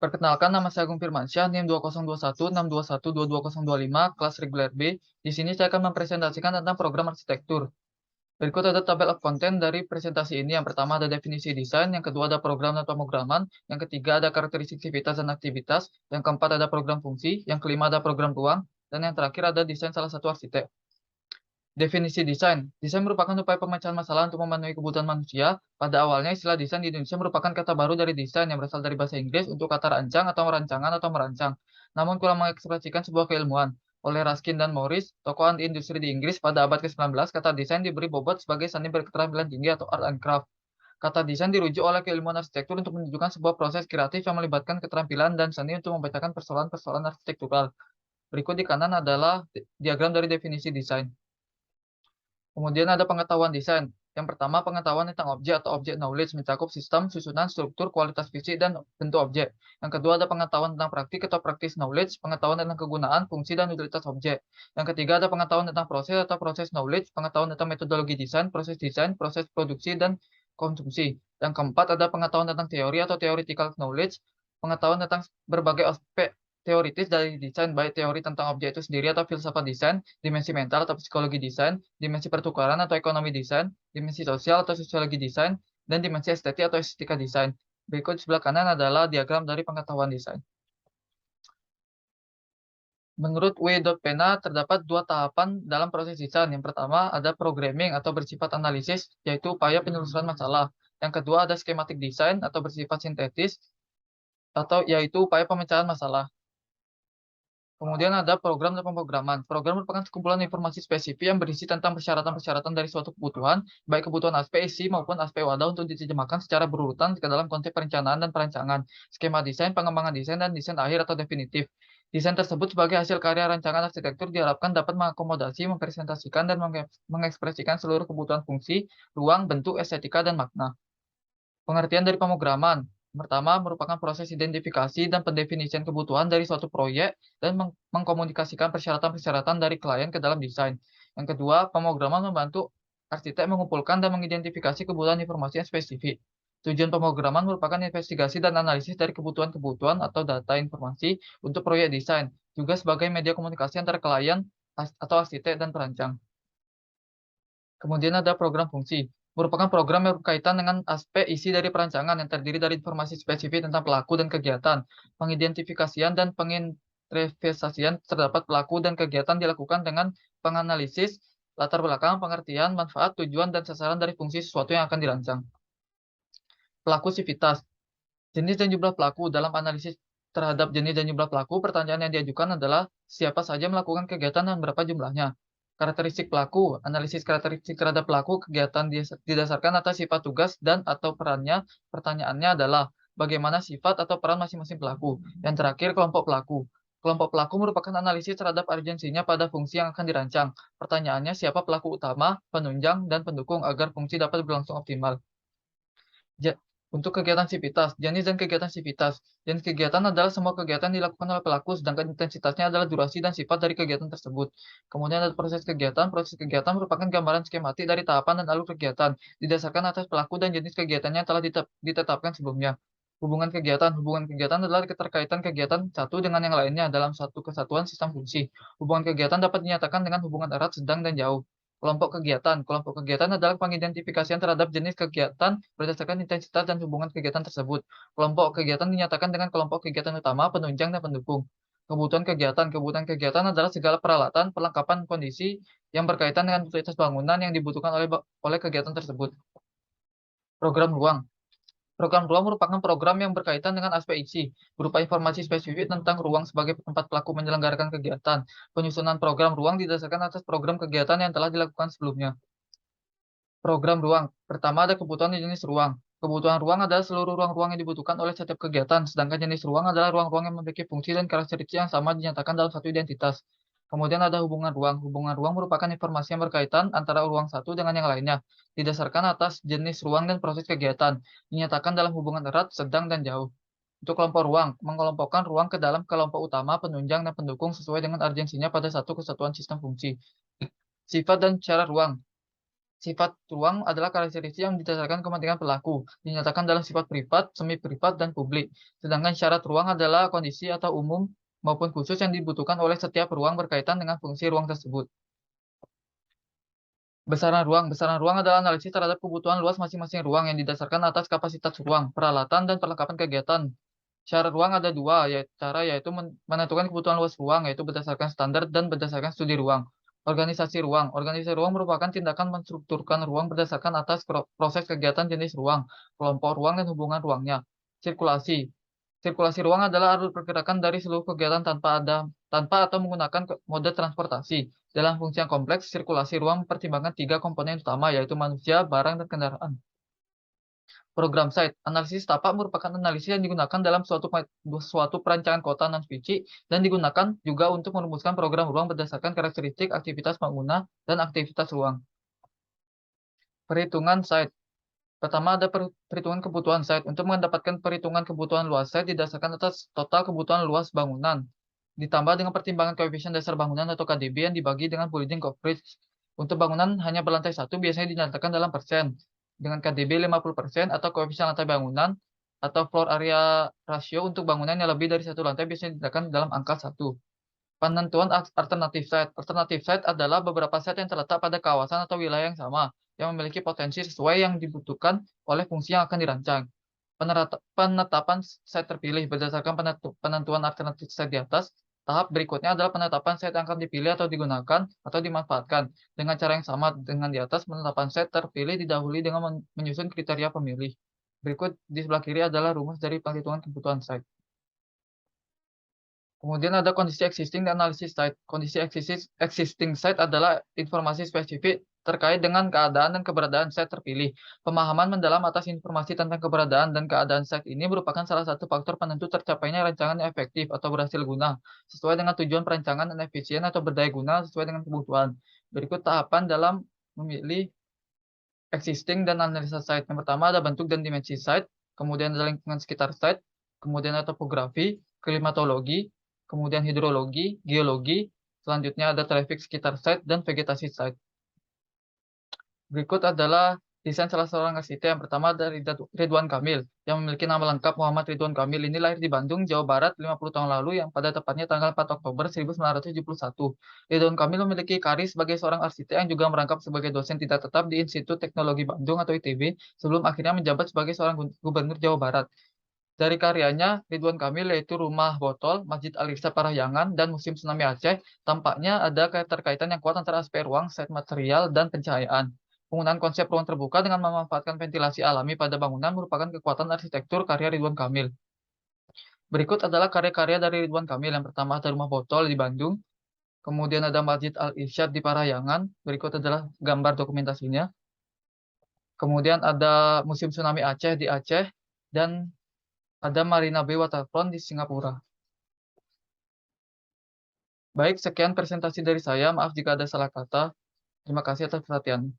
Perkenalkan, nama saya Agung Firmansyah, NIM 202162122025, kelas reguler B. Di sini saya akan mempresentasikan tentang program arsitektur. Berikut ada tabel of content dari presentasi ini. Yang pertama ada definisi desain, yang kedua ada program dan pemrograman, yang ketiga ada karakteristik aktivitas dan aktivitas, yang keempat ada program fungsi, yang kelima ada program ruang, dan yang terakhir ada desain salah satu arsitek. Definisi desain. Desain merupakan upaya pemecahan masalah untuk memenuhi kebutuhan manusia. Pada awalnya, istilah desain di Indonesia merupakan kata baru dari desain yang berasal dari bahasa Inggris untuk kata rancang atau rancangan atau merancang. Namun kurang mengekspresikan sebuah keilmuan. Oleh Ruskin dan Morris, tokoh anti industri di Inggris pada abad ke-19, kata desain diberi bobot sebagai seni berketerampilan tinggi atau art and craft. Kata desain dirujuk oleh keilmuan arsitektur untuk menunjukkan sebuah proses kreatif yang melibatkan keterampilan dan seni untuk memecahkan persoalan-persoalan arsitektural. Berikut di kanan adalah diagram dari definisi desain. Kemudian ada pengetahuan desain. Yang pertama, pengetahuan tentang objek atau objek knowledge mencakup sistem, susunan, struktur, kualitas fisik, dan bentuk objek. Yang kedua, ada pengetahuan tentang praktik atau practice knowledge, pengetahuan tentang kegunaan, fungsi, dan utilitas objek. Yang ketiga, ada pengetahuan tentang proses atau proses knowledge, pengetahuan tentang metodologi desain, proses produksi, dan konsumsi. Yang keempat, ada pengetahuan tentang teori atau theoretical knowledge, pengetahuan tentang berbagai aspek teoritis dari desain, baik teori tentang objek itu sendiri atau filsafat desain, dimensi mental atau psikologi desain, dimensi pertukaran atau ekonomi desain, dimensi sosial atau sosiologi desain, dan dimensi estetik atau estetika desain. Berikut di sebelah kanan adalah diagram dari pengetahuan desain. Menurut W. Pena, terdapat dua tahapan dalam proses desain. Yang pertama ada programming atau bersifat analisis, yaitu upaya penelusuran masalah. Yang kedua ada schematic design atau bersifat sintetis, atau yaitu upaya pemecahan masalah. Kemudian ada program dan pemrograman. Program merupakan sekumpulan informasi spesifik yang berisi tentang persyaratan-persyaratan dari suatu kebutuhan, baik kebutuhan aspek isi maupun aspek wadah untuk diterjemahkan secara berurutan ke dalam konsep perencanaan dan perancangan, skema desain, pengembangan desain, dan desain akhir atau definitif. Desain tersebut sebagai hasil karya rancangan arsitektur diharapkan dapat mengakomodasi, mempresentasikan, dan mengekspresikan seluruh kebutuhan fungsi, ruang, bentuk, estetika, dan makna. Pengertian dari pemrograman. Pertama, merupakan proses identifikasi dan pendefinisian kebutuhan dari suatu proyek dan mengkomunikasikan persyaratan-persyaratan dari klien ke dalam desain. Yang kedua, pemrograman membantu arsitek mengumpulkan dan mengidentifikasi kebutuhan informasi yang spesifik. Tujuan pemrograman merupakan investigasi dan analisis dari kebutuhan-kebutuhan atau data informasi untuk proyek desain, juga sebagai media komunikasi antara klien atau arsitek dan perancang. Kemudian ada program fungsi. Merupakan program yang berkaitan dengan aspek isi dari perancangan yang terdiri dari informasi spesifik tentang pelaku dan kegiatan. Pengidentifikasian dan penginterpretasian terdapat pelaku dan kegiatan dilakukan dengan penganalisis latar belakang, pengertian, manfaat, tujuan, dan sasaran dari fungsi sesuatu yang akan dirancang. Pelaku sivitas. Jenis dan jumlah pelaku. Dalam analisis terhadap jenis dan jumlah pelaku, pertanyaan yang diajukan adalah siapa saja melakukan kegiatan dan berapa jumlahnya. Karakteristik pelaku. Analisis karakteristik terhadap pelaku kegiatan didasarkan atas sifat tugas dan atau perannya. Pertanyaannya adalah bagaimana sifat atau peran masing-masing pelaku. Yang terakhir, kelompok pelaku. Kelompok pelaku merupakan analisis terhadap urgensinya pada fungsi yang akan dirancang. Pertanyaannya siapa pelaku utama, penunjang, dan pendukung agar fungsi dapat berlangsung optimal. Untuk kegiatan sivitas, jenis dan kegiatan sivitas. Jenis kegiatan adalah semua kegiatan yang dilakukan oleh pelaku, sedangkan intensitasnya adalah durasi dan sifat dari kegiatan tersebut. Kemudian ada proses kegiatan. Proses kegiatan merupakan gambaran skematik dari tahapan dan alur kegiatan, didasarkan atas pelaku dan jenis kegiatannya yang telah ditetapkan sebelumnya. Hubungan kegiatan. Hubungan kegiatan adalah keterkaitan kegiatan satu dengan yang lainnya dalam satu kesatuan sistem fungsi. Hubungan kegiatan dapat dinyatakan dengan hubungan erat, sedang, dan jauh. Kelompok kegiatan. Kelompok kegiatan adalah pengidentifikasian terhadap jenis kegiatan berdasarkan intensitas dan hubungan kegiatan tersebut. Kelompok kegiatan dinyatakan dengan kelompok kegiatan utama, penunjang, dan pendukung. Kebutuhan kegiatan. Kebutuhan kegiatan adalah segala peralatan, perlengkapan, kondisi yang berkaitan dengan utilitas bangunan yang dibutuhkan oleh kegiatan tersebut. Program ruang. Program ruang merupakan program yang berkaitan dengan aspek isi, berupa informasi spesifik tentang ruang sebagai tempat pelaku menyelenggarakan kegiatan. Penyusunan program ruang didasarkan atas program kegiatan yang telah dilakukan sebelumnya. Program ruang. Pertama ada kebutuhan jenis ruang. Kebutuhan ruang adalah seluruh ruang-ruang yang dibutuhkan oleh setiap kegiatan, sedangkan jenis ruang adalah ruang-ruang yang memiliki fungsi dan karakteristik yang sama dinyatakan dalam satu identitas. Kemudian ada hubungan ruang. Hubungan ruang merupakan informasi yang berkaitan antara ruang satu dengan yang lainnya, didasarkan atas jenis ruang dan proses kegiatan, dinyatakan dalam hubungan erat, sedang, dan jauh. Untuk kelompok ruang, mengelompokkan ruang ke dalam kelompok utama, penunjang, dan pendukung sesuai dengan urgensinya pada satu kesatuan sistem fungsi. Sifat dan cara ruang. Sifat ruang adalah karakteristik yang didasarkan kepentingan pelaku, dinyatakan dalam sifat privat, semi privat, dan publik. Sedangkan syarat ruang adalah kondisi atau umum maupun khusus yang dibutuhkan oleh setiap ruang berkaitan dengan fungsi ruang tersebut. Besaran ruang. Besaran ruang adalah analisis terhadap kebutuhan luas masing-masing ruang yang didasarkan atas kapasitas ruang, peralatan, dan perlengkapan kegiatan. Syarat ruang ada dua, yaitu menentukan kebutuhan luas ruang, yaitu berdasarkan standar dan berdasarkan studi ruang. Organisasi ruang. Organisasi ruang merupakan tindakan menstrukturkan ruang berdasarkan atas proses kegiatan jenis ruang, kelompok ruang, dan hubungan ruangnya. Sirkulasi. Sirkulasi ruang adalah arus pergerakan dari seluruh kegiatan tanpa atau menggunakan mode transportasi. Dalam fungsi yang kompleks, sirkulasi ruang mempertimbangkan tiga komponen utama, yaitu manusia, barang, dan kendaraan. Program site. Analisis tapak merupakan analisis yang digunakan dalam suatu perancangan kota non-spesifik dan digunakan juga untuk merumuskan program ruang berdasarkan karakteristik aktivitas pengguna dan aktivitas ruang. Perhitungan site. Pertama ada perhitungan kebutuhan site. Untuk mendapatkan perhitungan kebutuhan luas site didasarkan atas total kebutuhan luas bangunan, ditambah dengan pertimbangan koefisien dasar bangunan atau KDB yang dibagi dengan building coverage. Untuk bangunan hanya berlantai satu biasanya dinyatakan dalam persen, dengan KDB 50% atau koefisien lantai bangunan, atau floor area ratio untuk bangunan yang lebih dari satu lantai biasanya dinyatakan dalam angka 1. Penentuan alternatif site. Alternatif site adalah beberapa site yang terletak pada kawasan atau wilayah yang sama, yang memiliki potensi sesuai yang dibutuhkan oleh fungsi yang akan dirancang. Penetapan site terpilih berdasarkan penentuan alternatif site di atas. Tahap berikutnya adalah penetapan site yang akan dipilih atau digunakan atau dimanfaatkan. Dengan cara yang sama dengan di atas, penetapan site terpilih didahului dengan menyusun kriteria pemilih. Berikut di sebelah kiri adalah rumus dari perhitungan kebutuhan site. Kemudian ada kondisi existing dan analisis site. Kondisi existing site adalah informasi spesifik terkait dengan keadaan dan keberadaan site terpilih. Pemahaman mendalam atas informasi tentang keberadaan dan keadaan site ini merupakan salah satu faktor penentu tercapainya rancangan yang efektif atau berhasil guna, sesuai dengan tujuan perancangan dan efisien atau berdaya guna sesuai dengan kebutuhan. Berikut tahapan dalam memilih existing dan analisa site. Yang pertama ada bentuk dan dimensi site, kemudian ada lingkungan sekitar site, kemudian ada topografi, klimatologi, kemudian hidrologi, geologi, selanjutnya ada traffic sekitar site, dan vegetasi site. Berikut adalah desain salah seorang arsitek. Yang pertama dari Ridwan Kamil, yang memiliki nama lengkap Muhammad Ridwan Kamil. Ini lahir di Bandung, Jawa Barat 50 tahun lalu, yang pada tepatnya tanggal 4 Oktober 1971. Ridwan Kamil memiliki karir sebagai seorang arsitek yang juga merangkap sebagai dosen tidak tetap di Institut Teknologi Bandung atau ITB, sebelum akhirnya menjabat sebagai seorang gubernur Jawa Barat. Dari karyanya, Ridwan Kamil yaitu Rumah Botol, Masjid Al-Irsyad Parahyangan, dan Museum Tsunami Aceh, tampaknya ada keterkaitan yang kuat antara aspek ruang, set material, dan pencahayaan. Penggunaan konsep ruang terbuka dengan memanfaatkan ventilasi alami pada bangunan merupakan kekuatan arsitektur karya Ridwan Kamil. Berikut adalah karya-karya dari Ridwan Kamil. Yang pertama ada Rumah Botol di Bandung, kemudian ada Masjid Al-Irsyad di Parahyangan, berikut adalah gambar dokumentasinya. Kemudian ada Museum Tsunami Aceh di Aceh, dan ada Marina Bay Waterfront di Singapura. Baik, sekian presentasi dari saya. Maaf jika ada salah kata. Terima kasih atas perhatian.